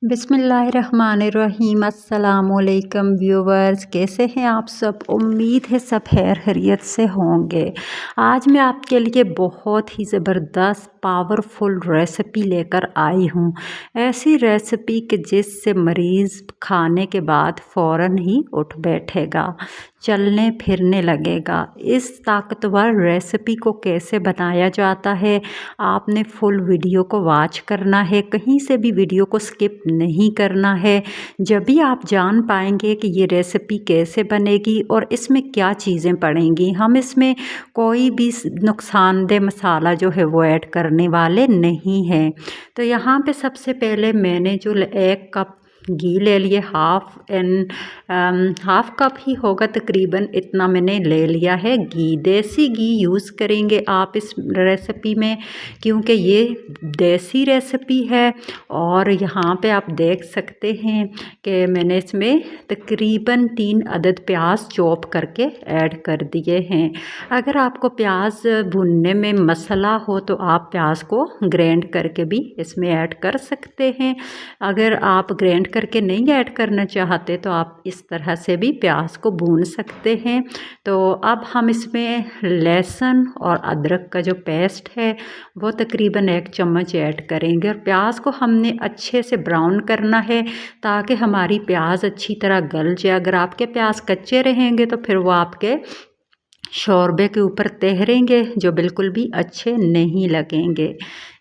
बिस्मिल्लाहिर्रहमानिर्रहीम। अस्सलामुअलैकुम व्यूवर्स, कैसे हैं आप सब। उम्मीद है सब खैर खैरियत से होंगे। आज मैं आपके लिए बहुत ही ज़बरदस्त पावरफुल रेसिपी लेकर आई हूँ। ऐसी रेसिपी कि जिससे मरीज़ खाने के बाद फ़ौरन ही उठ बैठेगा, चलने फिरने लगेगा। इस ताकतवर रेसिपी को कैसे बनाया जाता है, आपने फुल वीडियो को वॉच करना है, कहीं से भी वीडियो को स्किप नहीं करना है। जब भी आप जान पाएंगे कि ये रेसिपी कैसे बनेगी और इसमें क्या चीज़ें पड़ेंगी। हम इसमें कोई भी नुकसानदेह मसाला जो है वो ऐड करने वाले नहीं हैं। तो यहाँ पे सबसे पहले मैंने जो 1 कप घी ले लिए, हाफ कप ही होगा तकरीबन, इतना मैंने ले लिया है घी। देसी घी यूज़ करेंगे आप इस रेसिपी में, क्योंकि ये देसी रेसिपी है। और यहाँ पे आप देख सकते हैं कि मैंने इसमें तकरीबन 3 अदद प्याज चॉप करके ऐड कर दिए हैं। अगर आपको प्याज भुनने में मसला हो तो आप प्याज को ग्राइंड करके भी इसमें ऐड कर सकते हैं। अगर आप ग्राइंड करके नहीं ऐड करना चाहते तो आप इस तरह से भी प्याज को भून सकते हैं। तो अब हम इसमें लहसुन और अदरक का जो पेस्ट है वो तकरीबन 1 चम्मच ऐड करेंगे। और प्याज को हमने अच्छे से ब्राउन करना है ताकि हमारी प्याज अच्छी तरह गल जाए। अगर आपके प्याज कच्चे रहेंगे तो फिर वो आपके शोरबे के ऊपर तैरेंगे, जो बिल्कुल भी अच्छे नहीं लगेंगे।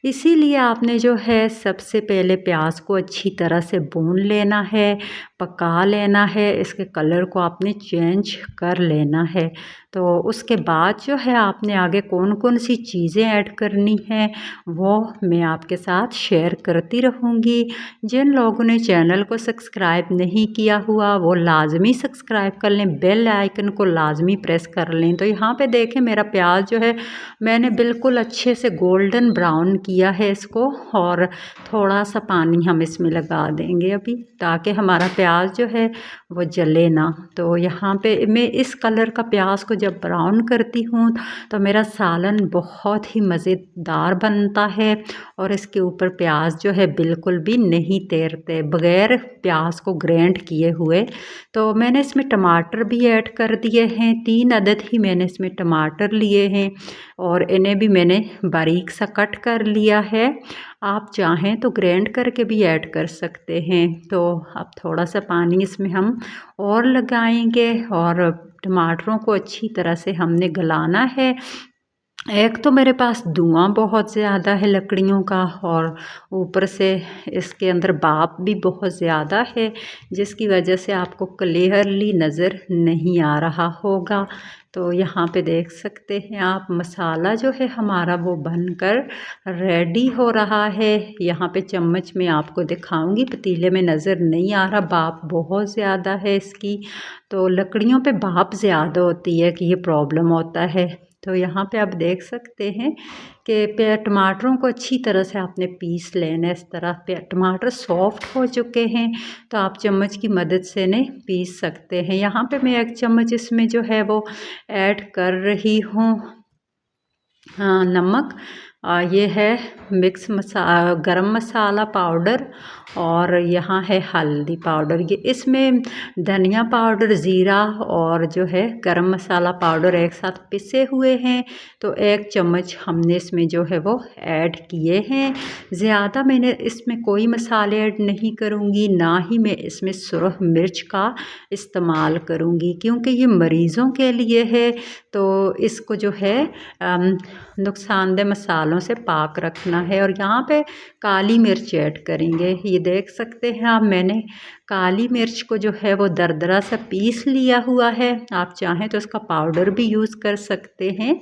इसीलिए आपने जो है सबसे पहले प्याज को अच्छी तरह से भून लेना है, पका लेना है। इसके कलर को आपने चेंज कर लेना है। तो उसके बाद जो है आपने आगे कौन कौन सी चीज़ें ऐड करनी हैं वो मैं आपके साथ शेयर करती रहूँगी। जिन लोगों ने चैनल को सब्सक्राइब नहीं किया हुआ वो लाजमी सब्सक्राइब कर लें, बेल आइकन को लाजमी प्रेस कर लें। तो यहाँ पे देखें मेरा प्याज जो है मैंने बिल्कुल अच्छे से गोल्डन ब्राउन किया है इसको। और थोड़ा सा पानी हम इसमें लगा देंगे अभी, ताकि हमारा प्याज जो है वो जले ना। तो यहाँ पे मैं इस कलर का प्याज को जब ब्राउन करती हूँ तो मेरा सालन बहुत ही मज़ेदार बनता है। और इसके ऊपर प्याज जो है बिल्कुल भी नहीं तैरते बग़ैर प्याज को ग्राइंड किए हुए। तो मैंने इसमें टमाटर भी ऐड कर दिए हैं, 3 अदद ही मैंने इसमें टमाटर लिए हैं और इन्हें भी मैंने बारीक सा कट कर लिया है। आप चाहें तो ग्राइंड करके भी ऐड कर सकते हैं। तो अब थोड़ा सा पानी इसमें हम और लगाएंगे और टमाटरों को अच्छी तरह से हमने गलाना है। एक तो मेरे पास धुआं बहुत ज़्यादा है लकड़ियों का, और ऊपर से इसके अंदर भाप भी बहुत ज़्यादा है, जिसकी वजह से आपको क्लियरली नज़र नहीं आ रहा होगा। तो यहाँ पे देख सकते हैं आप मसाला जो है हमारा वो बनकर रेडी हो रहा है। यहाँ पे चम्मच में आपको दिखाऊंगी, पतीले में नज़र नहीं आ रहा, भाप बहुत ज़्यादा है इसकी। तो लकड़ियों पे भाप ज़्यादा होती है कि ये प्रॉब्लम होता है। तो यहाँ पे आप देख सकते हैं कि टमाटरों को अच्छी तरह से आपने पीस लेना है। इस तरह टमाटर सॉफ्ट हो चुके हैं तो आप चम्मच की मदद से इन्हें पीस सकते हैं। यहाँ पे मैं 1 चम्मच इसमें जो है वो ऐड कर रही हूँ नमक। ये है गरम मसाला पाउडर, और यहाँ है हल्दी पाउडर। ये इसमें धनिया पाउडर, ज़ीरा और जो है गरम मसाला पाउडर एक साथ पिसे हुए हैं। तो 1 चम्मच हमने इसमें जो है वो ऐड किए हैं। ज़्यादा मैंने इसमें कोई मसाले ऐड नहीं करूँगी, ना ही मैं इसमें सुरख मिर्च का इस्तेमाल करूँगी, क्योंकि ये मरीज़ों के लिए है। तो इसको जो है नुकसानदेह मसालों से पाक रखना है। और यहाँ पे काली मिर्च ऐड करेंगे। ये देख सकते हैं आप, मैंने काली मिर्च को जो है वो दरदरा सा पीस लिया हुआ है। आप चाहें तो इसका पाउडर भी यूज़ कर सकते हैं।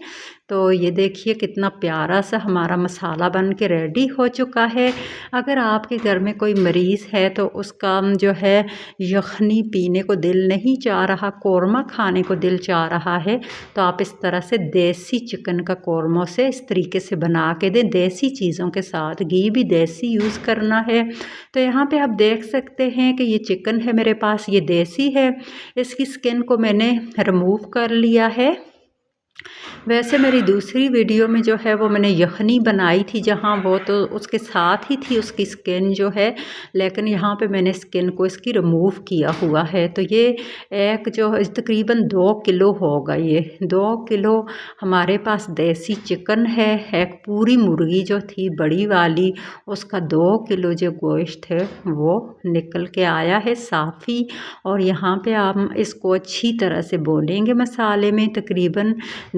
तो ये देखिए कितना प्यारा सा हमारा मसाला बन के रेडी हो चुका है। अगर आपके घर में कोई मरीज़ है तो उसका जो है यखनी पीने को दिल नहीं चाह रहा, कौरमा खाने को दिल चाह रहा है, तो आप इस तरह से देसी चिकन का कौरमा से इस तरीके से बना के दें, देसी चीज़ों के साथ। घी भी देसी यूज़ करना है। तो यहाँ पे आप देख सकते हैं कि ये चिकन है मेरे पास, ये देसी है। इसकी स्किन को मैंने रिमूव कर लिया है। वैसे मेरी दूसरी वीडियो में जो है वो मैंने यखनी बनाई थी, जहाँ वो तो उसके साथ ही थी उसकी स्किन जो है, लेकिन यहाँ पे मैंने स्किन को इसकी रिमूव किया हुआ है। तो ये एक जो तकरीबन 2 किलो होगा, ये 2 किलो हमारे पास देसी चिकन है। एक पूरी मुर्गी जो थी बड़ी वाली, उसका 2 किलो जो गोश्त है वो निकल के आया है साफ़ी। और यहाँ पे हम इसको अच्छी तरह से भूनेंगे मसाले में, तकरीबन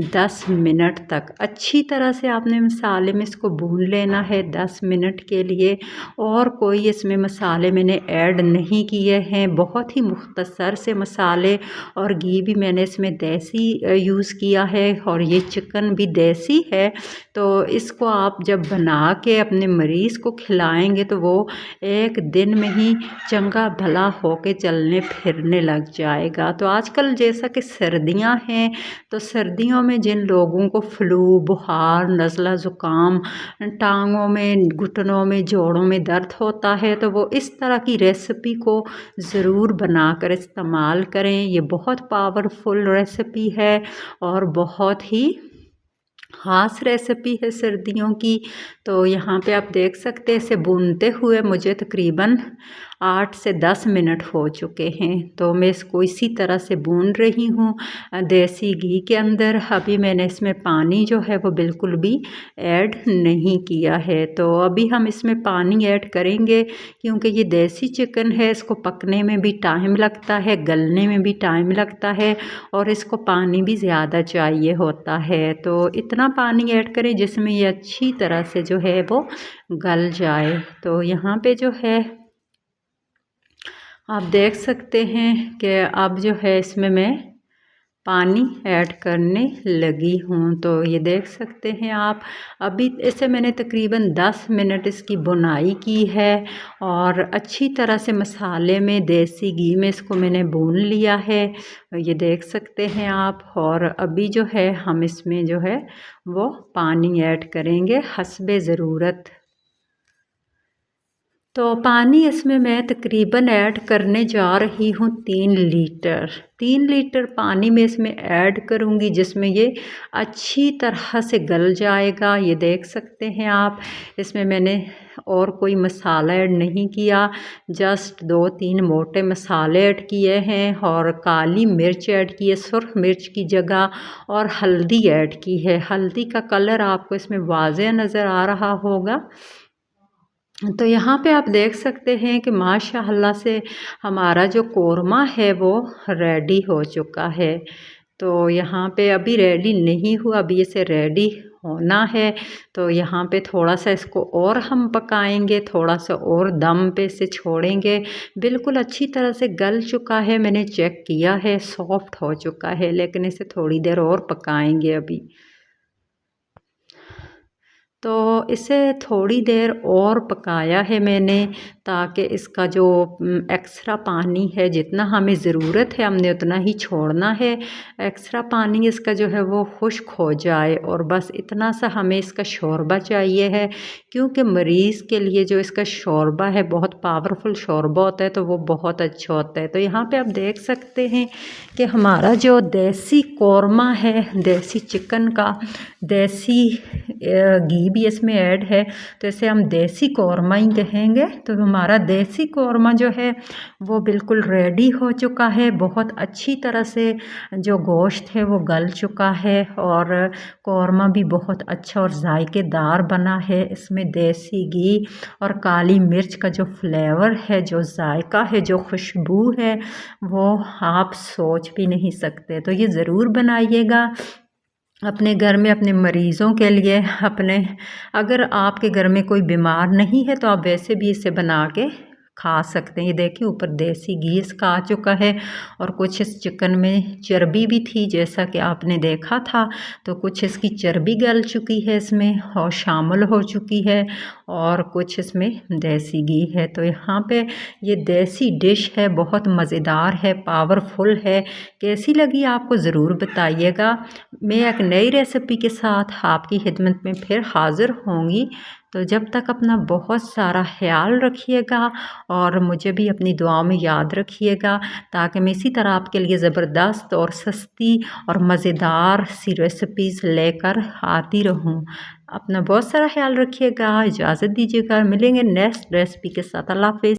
10 मिनट तक अच्छी तरह से आपने मसाले में इसको भून लेना है 10 मिनट के लिए। और कोई इसमें मसाले मैंने ऐड नहीं किए हैं, बहुत ही मुख्तसर से मसाले, और घी भी मैंने इसमें देसी यूज़ किया है, और ये चिकन भी देसी है। तो इसको आप जब बना के अपने मरीज़ को खिलाएंगे तो वो एक दिन में ही चंगा भला होके चलने फिरने लग जाएगा। तो आजकल जैसा कि सर्दियां हैं, तो सर्दियों में जिन लोगों को फ्लू, बुखार, नज़ला, ज़ुकाम, टांगों में, घुटनों में, जोड़ों में दर्द होता है, तो वो इस तरह की रेसिपी को ज़रूर बनाकर इस्तेमाल करें। ये बहुत पावरफुल रेसिपी है और बहुत ही ख़ास रेसिपी है सर्दियों की। तो यहाँ पे आप देख सकते हैं, इसे भूनते हुए मुझे तकरीबन 8 से 10 मिनट हो चुके हैं। तो मैं इसको इसी तरह से भून रही हूँ देसी घी के अंदर। अभी मैंने इसमें पानी जो है वो बिल्कुल भी ऐड नहीं किया है। तो अभी हम इसमें पानी ऐड करेंगे, क्योंकि ये देसी चिकन है, इसको पकने में भी टाइम लगता है, गलने में भी टाइम लगता है, और इसको पानी भी ज़्यादा चाहिए होता है। तो इतना पानी ऐड करें जिसमें ये अच्छी तरह से जो है वो गल जाए। तो यहाँ पे जो है आप देख सकते हैं कि अब जो है इसमें मैं पानी ऐड करने लगी हूँ। तो ये देख सकते हैं आप, अभी इसे मैंने तकरीबन 10 मिनट इसकी बुनाई की है, और अच्छी तरह से मसाले में देसी घी में इसको मैंने भून लिया है, ये देख सकते हैं आप। और अभी जो है हम इसमें जो है वो पानी ऐड करेंगे हस्बे ज़रूरत। तो पानी इसमें मैं तकरीबन ऐड करने जा रही हूँ 3 लीटर। 3 लीटर पानी में इसमें ऐड करूँगी, जिसमें ये अच्छी तरह से गल जाएगा। ये देख सकते हैं आप, इसमें मैंने और कोई मसाला ऐड नहीं किया, जस्ट 2-3 मोटे मसाले ऐड किए हैं, और काली मिर्च ऐड की है सुर्ख मिर्च की जगह, और हल्दी ऐड की है। हल्दी का कलर आपको इसमें वाज़ेह नज़र आ रहा होगा। तो यहाँ पे आप देख सकते हैं कि माशाअल्लाह से हमारा जो कोरमा है वो रेडी हो चुका है। तो यहाँ पे अभी रेडी नहीं हुआ, अभी इसे रेडी होना है। तो यहाँ पे थोड़ा सा इसको और हम पकाएंगे, थोड़ा सा और दम पे इसे छोड़ेंगे। बिल्कुल अच्छी तरह से गल चुका है, मैंने चेक किया है, सॉफ्ट हो चुका है, लेकिन इसे थोड़ी देर और पकाएंगे अभी। तो इसे थोड़ी देर और पकाया है मैंने, ताकि इसका जो एक्स्ट्रा पानी है, जितना हमें ज़रूरत है हमने उतना ही छोड़ना है। एक्स्ट्रा पानी इसका जो है वो खुश्क हो जाए, और बस इतना सा हमें इसका शोरबा चाहिए है, क्योंकि मरीज़ के लिए जो इसका शोरबा है बहुत पावरफुल शोरबा होता है, तो वो बहुत अच्छा होता है। तो यहाँ पे आप देख सकते हैं कि हमारा जो देसी कोरमा है, देसी चिकन का, देसी घी भी इसमें ऐड है, तो इसे हम देसी कोरमा ही कहेंगे। तो हमारा देसी कोरमा जो है वो बिल्कुल रेडी हो चुका है। बहुत अच्छी तरह से जो गोश्त है वो गल चुका है, और कोरमा भी बहुत अच्छा और जायकेदार बना है। इसमें देसी घी और काली मिर्च का जो फ्लेवर है, जो जायका है, जो खुशबू है, वो आप सोच भी नहीं सकते। तो ये ज़रूर बनाइएगा अपने घर में, अपने मरीज़ों के लिए। अपने अगर आपके घर में कोई बीमार नहीं है तो आप वैसे भी इसे बना के खा सकते हैं। ये देखिए ऊपर देसी घी इसका आ चुका है, और कुछ इस चिकन में चर्बी भी थी, जैसा कि आपने देखा था। तो कुछ इसकी चर्बी गल चुकी है इसमें और शामिल हो चुकी है, और कुछ इसमें देसी घी है। तो यहाँ पे ये देसी डिश है, बहुत मज़ेदार है, पावरफुल है। कैसी लगी आपको ज़रूर बताइएगा। मैं एक नई रेसिपी के साथ आपकी खिदमत में फिर हाज़िर होंगी। तो जब तक अपना बहुत सारा ख्याल रखिएगा और मुझे भी अपनी दुआओं में याद रखिएगा, ताकि मैं इसी तरह आपके लिए ज़बरदस्त और सस्ती और मज़ेदार सी रेसिपीज़ लेकर आती रहूं। अपना बहुत सारा ख्याल रखिएगा। इजाज़त दीजिएगा। मिलेंगे नेक्स्ट रेसिपी के साथ। अल्लाह हाफ़िज़।